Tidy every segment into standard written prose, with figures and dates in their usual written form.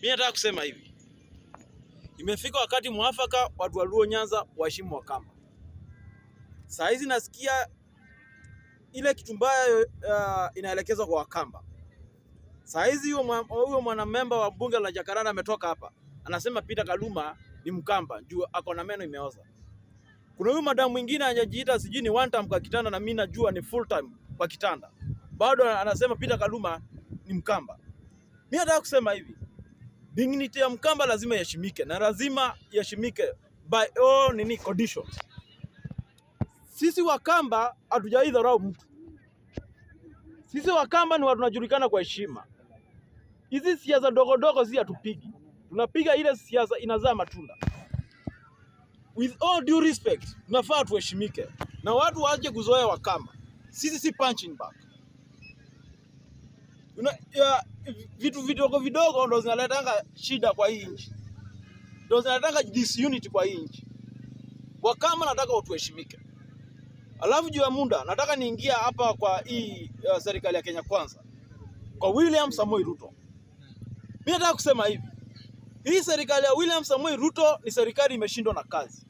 Mimi nataka kusema hivi. Imefika wakati mwafaka watu wa Luo Nyanza waheshimu Wakamba. Saa hizi nasikia ile kitu mbaya inaelekezwa kwa Wakamba. Saa hizi huyo mwanamemba wa bunge la Jacaranda ametoka hapa. Anasema Peter Kaluma ni Mkamba, juu ako na meno imeoza. Kuna huyu madamu mwingine anajiita sijui ni one time kwa kitanda na mimi najua ni full time kwa kitanda. Bado anasema Peter Kaluma ni Mkamba. Mimi nataka kusema hivi. Dignity ya Mkamba lazima iheshimike na lazima iheshimike by all conditions. Sisi Wakamba hatujaidharau mtu. Sisi Wakamba ni watu tunajulikana kwa heshima. Hizi siasa dogo dogo si hatupigi. Tunapiga ile siasa inazaa matunda. With all due respect, tunafaa tuheshimike. Na watu waache kuzoea Wakamba. Sisi si punching bag. Vitu vidogo vidogo ndo zinaletanga shida kwa hii nchi. Ndo zinaletanga disunity kwa hii nchi. Wakamba nataka watuheshimike. Alafu juu ya muda, nataka niingia hapa kwa hii serikali ya Kenya Kwanza. Kwa William Samoei Ruto. Mimi nataka kusema hivi. Hii serikali ya William Samoei Ruto ni serikali imeshindwa na kazi.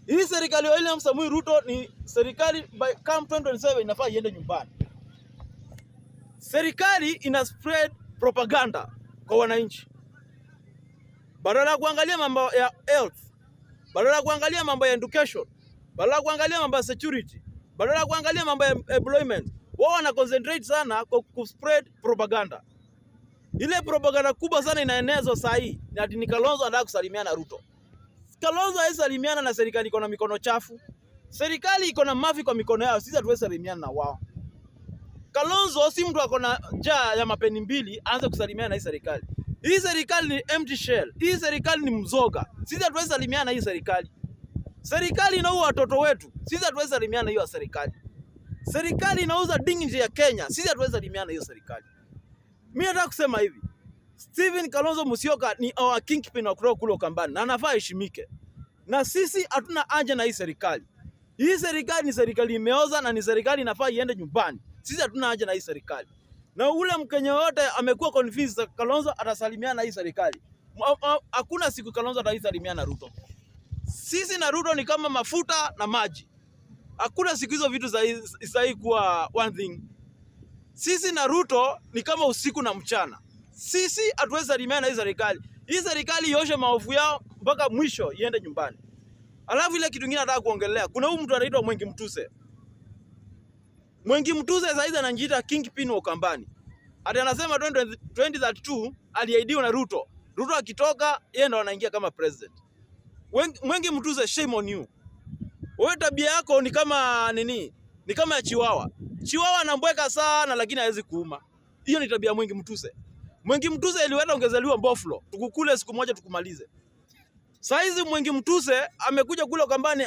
Hii serikali ya William Samoei Ruto ni serikali by come 2027 inafaa iende nyumbani. Serikali ina spread propaganda kwa wananchi. Badala ya kuangalia mambo ya health, badala ya kuangalia mambo ya education, badala ya kuangalia mambo ya security, badala ya kuangalia mambo ya employment, wao wana concentrate sana kwa kuspread propaganda. Ile propaganda kubwa sana inaenezwa saa hii ni ati ni Kalonzo anataka kusalimiana na Ruto. Kalonzo haisalimiana na serikali iko na mikono chafu. Serikali iko na mafi kwa mikono yao, sisi hatuwezi salimiana na wao. Kalonzo si mtu ako na njaa ya mapeni mbili aanze kusalimiana na hii serikali. Hii serikali ni empty shell. Hii serikali ni mzoga. Sisi hatuwezi salimiana na hii serikali. Serikali inaua watoto wetu. Sisi hatuwezi salimiana na hiyo serikali. Serikali inauza dignity ya Kenya. Sisi hatuwezi salimiana na hiyo serikali. Mimi nataka kusema hivi. Stephen Kalonzo Musyoka ni our kingpin wa kutoka kule Ukambani na anafaa heshimike. Na sisi hatuna haja na hii serikali. Hii serikali ni serikali imeoza na ni serikali inafaa iende nyumbani. Sisi hatuna haja na hii serikali. Na ule Mkenya wote amekuwa confused Kalonzo atasalimiana na hii serikali. Hakuna siku Kalonzo atasalimiana na Ruto. Sisi na Ruto ni kama mafuta na maji. Hakuna siku hizo vitu sahi kuwa one thing. Sisi na Ruto ni kama usiku na mchana. Sisi hatuwezi salimiana na hii serikali. Hii serikali ioshe maovu yao mpaka mwisho iende nyumbani. Alafu ile kitu kingine nataka kuongelea. Kuna huyu mtu anaitwa Mwengi Mtuse. Mwengi Mtuse sasa anajiita kingpin wa Ukambani. Ati anasema 2032 aliahidiwa na Ruto. Ruto akitoka yeye ndo anaingia kama president. Mwengi Mtuse, shame on you. Wewe tabia yako ni kama nini? Ni kama ya chiwawa. Chiwawa anambweka sana lakini hawezi kuuma. Hiyo ni tabia Mwengi Mtuse. Mwengi Mtuse iliweza ongezaliwa Buffalo. Tukukule siku moja tukumalize. Sasa hizi Mwengi Mtuse amekuja kule Ukambani,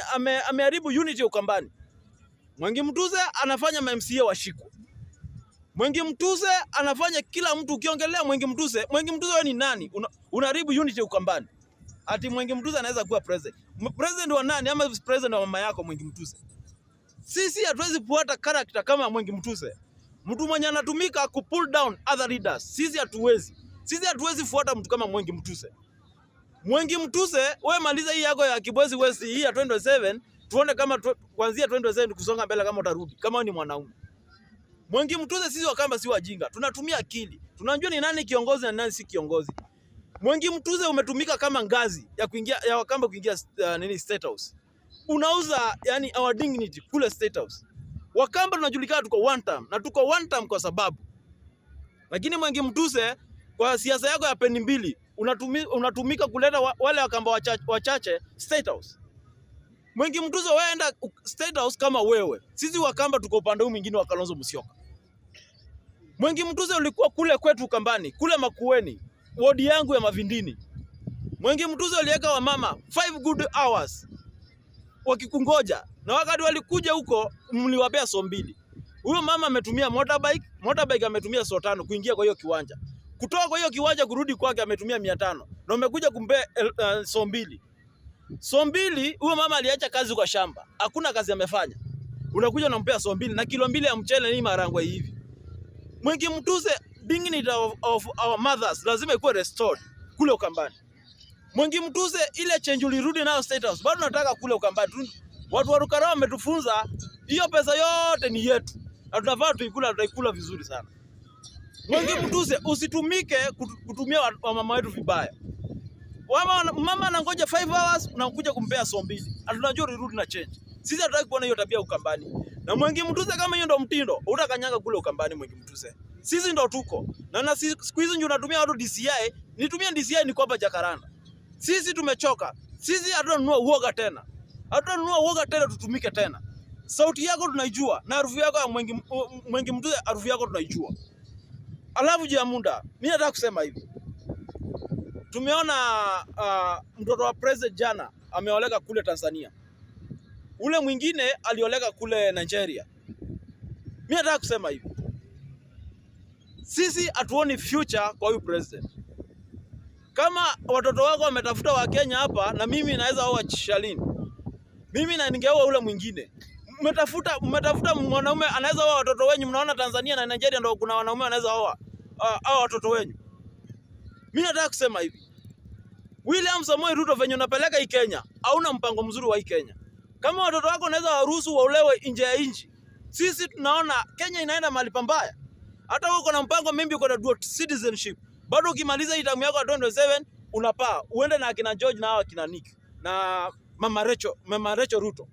ameharibu unity ya Ukambani. Mwengi Mtuse anafanya MCA washikwe. Mwengi Mtuse anafanya kila mtu ukiongelea Mwengi Mtuse wewe ni nani? Unaharibu unity ya Ukambani. Ati Mwengi Mtuse anaweza kuwa president. President wa nani ama president wa mama yako Mwengi Mtuse? Sisi hatuwezi kufuata character kama Mwengi Mtuse. Mtu mwenye anatumika ku pull down other leaders. Sisi hatuwezi. Sisi hatuwezi fuata mtu kama Mwengi Mtuse. Mwengi Mtuse, wewe maliza hii yako ya Kibwezi West hii ya 2027, tuone kama kuanzia 2027 kusonga mbele kama utarudi, kama ni mwanaume. Mwengi Mtuse, sisi Wakamba si wajinga. Tunatumia akili. Tunajua ni nani kiongozi na nani si kiongozi. Mwengi Mtuse umetumika kama ngazi ya kuingia ya Wakamba kuingia State House. Unauza yani our dignity kule State House. Wakamba tunajulikana tuko one term na tuko one term kwa sababu. Lakini Mwengi Mtuse kwa siasa yako ya peni mbili unatumika kuleta wale Wakamba wachache State House. Mwengi Mtuse waenda State House kama wewe. Sisi Wakamba tuko upande huu mwingine wa Kalonzo Musyoka. Mwengi Mtuse ulikuwa kule kwetu Ukambani, kule Makueni, wodi yangu ya Mavindini. Mwengi Mtuse aliweka wamama 5 good hours wakikungoja. Na wakati walikuja huko mliwapea so mbili. Huyo mama ametumia motorbike ametumia so 5 kuingia kwa hiyo kiwanja. Kutoka kwa hiyo kiwanja kurudi kwake ametumia 500. Na umekuja kumpea so mbili. So mbili, huyo mama aliacha kazi kwa shamba. Hakuna kazi amefanya. Unakuja unampea so mbili na kilo mbili ya mchele ni marangwe hivi. Mwengi Mtuse dignity of our mothers lazima ikuwe restored kule Ukambani. Mwengi Mtuze ile change ulirudi nayo State House, bado nataka kule Ukambani. Watu wa Rukarao wametufunza hiyo pesa yote ni yetu. Na tunafaa tutaikula vizuri sana. Mwengi Mtuze usitumike kutumia mama wetu vibaya. Mama anangoja 5 hours unakuja kumpea so mbili. Tunajua urudi na change. Sisi hatutaki kuona hiyo tabia Ukambani. Na Mwengi Mtuze kama hiyo ndo mtindo, utakanyanga kule Ukambani Mwengi Mtuze. Sisi ndo tuko. Na siku hizi ndio unatumia watu DCI, nitumie DCI ni kwamba Jacaranda. Sisi tumechoka. Sisi hatununua uoga tena. Hatununua uoga tena tutumike tena. Sauti yako tunaijua na harufu yako ya Mwengi Mtuze harufu yako tunaijua. Alafu Jamunda, mimi nataka kusema hivi. Tumeona mtoto wa president jana ameoleka kule Tanzania. Ule mwingine alioleka kule Nigeria. Mimi nataka kusema hivi. Sisi hatuoni future kwa huyu president. Kama watoto wako wametafuta wa Kenya hapa na mimi naweza oa Shalini. Mimi na ningeoa ule mwingine. Mmetafuta mwanaume anaweza oa watoto wenyu, mnaona Tanzania na Nigeria ndio kuna wanaume wanaweza oa hao watoto wenyu. Mimi nataka kusema hivi. William Samoei Ruto venye unapeleka hii Kenya, hauna mpango mzuri wa hii Kenya. Kama watoto wako wanaweza waruhusu waolewe nje ya nchi. Sisi tunaona Kenya inaenda mahali pambaya. Hata wewe uko na mpango, mimi uko na dual citizenship. Bado ukimaliza hii tamu yako ya 2027 unapaa uende na akina George na hao akina Nick na Mama Rachel Ruto.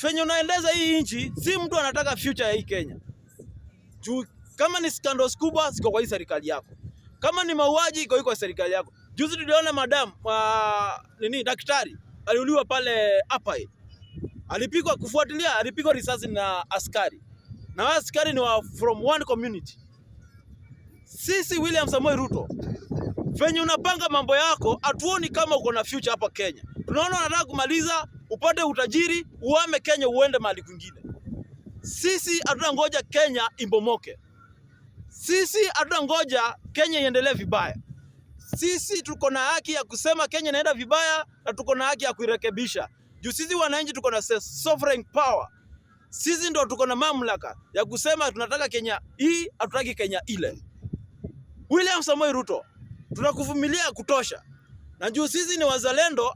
Venye unaendeza hii nchi, si mtu anataka future ya hii Kenya. Juu kama ni scandals kubwa ziko kwa hii serikali yako. Kama ni mauaji iko kwa serikali yako. Juzi tuliona madam daktari aliuliwa pale Apai. Alipigwa risasi na askari. Na wao askari ni from one community. Sisi William Samoei Ruto, venye unapanga mambo yako, hatuoni kama uko na future hapa Kenya. Tunaona unataka kumaliza, upate utajiri, uame Kenya uende mahali kwingine. Sisi hatunangoja Kenya imbomoke. Sisi hatunangoja Kenya iendelee vibaya. Sisi tuko na haki ya kusema Kenya inaenda vibaya na tuko na haki ya kuirekebisha. Juu sisi wananchi tuko na sovereign power. Sisi ndo tuko na mamlaka ya kusema tunataka Kenya hii, hatutaki Kenya ile. William Samoei Ruto, tunakuvumilia kutosha. Na juu sisi ni wazalendo,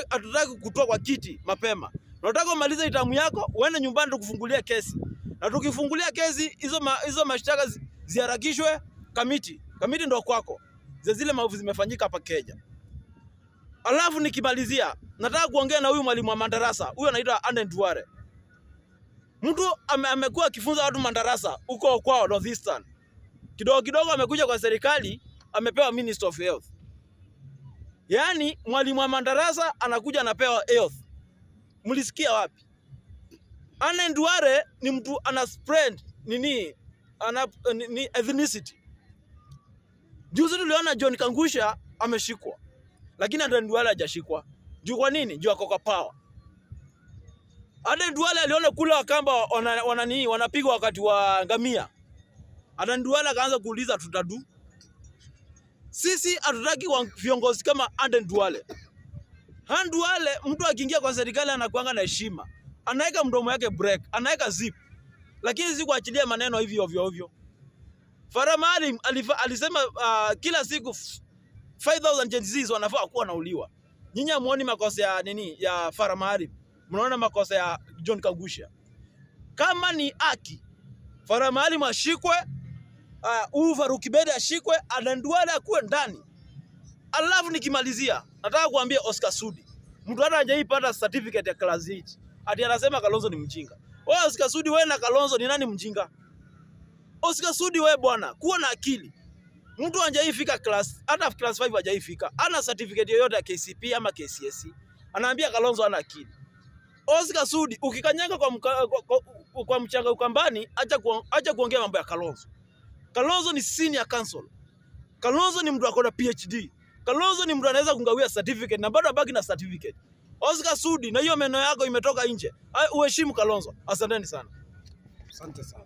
hatutaki kutoa kwa kiti mapema. Tunataka umalize itamu yako, uende nyumbani tukufungulia kesi. Na tukifungulia kesi, hizo mashtaka ziharakishwe kamiti. Kamiti ndo kwako. Zile maovu zimefanyika hapa Kenya. Alafu nikimalizia, nataka kuongea na huyu mwalimu wa madarasa. Huyu anaitwa Aden Duale. Mtu amekuwa akifunza watu madarasa huko kwao Northeastern. Kidogo amekuja kwa serikali, amepewa Minister of Health. Yaani mwalimu wa madarasa anakuja anapewa health. Mlisikia wapi? Aden Duale ni mtu ana spread ethnicity. Juzi tuliona John Kangusha ameshikwa. Lakini Aden Duale hajashikwa. Juu kwa nini? Juu ako kwa power. Aden Duale aliona kule Wakamba wanapigwa wakati wa ngamia. Aden Duale akaanza kuuliza tutadu. Sisi hatutaki viongozi kama Aden Duale. Aden Duale mtu akiingia kwa serikali anakuanga na heshima. Anaweka mdomo yake break, anaweka zip. Lakini si kuachilia maneno hivi ovyo ovyo. Farah Maalim alisema kila siku 5,000 Gen Zs wanafaa kuwa nauliwa. Nyinyi hamuoni makosa ya Farah Maalim. Mnaona makosa ya John Kangusha. Kama ni haki, Farah Maalim ashikwe, Faruk Kibet ashikwe, Aden Duale akuwe ndani. Alafu nikimalizia, nataka kuambia Oscar Sudi. Mtu hata hajaipata certificate ya class 8. Ati anasema Kalonzo ni mjinga. Wewe Oscar Sudi, wewe na Kalonzo ni nani mjinga? Oscar Sudi, wewe bwana, kuwa na akili. Mtu hajaifika hata class 5 hajaifika. Ana certificate yoyote ya KCP ama KCSE. Anaambia Kalonzo ana akili. Oscar Sudi, ukikanyanga kwa mchanga Ukambani, acha kuongea mambo ya Kalonzo. Kalonzo ni senior counsel. Kalonzo ni mtu akona PhD. Kalonzo ni mtu anaweza kungawia certificate na bado abaki na certificate. Oscar Sudi, na hiyo meno yako imetoka nje. Uheshimu Kalonzo. Asanteni sana. Asante sana.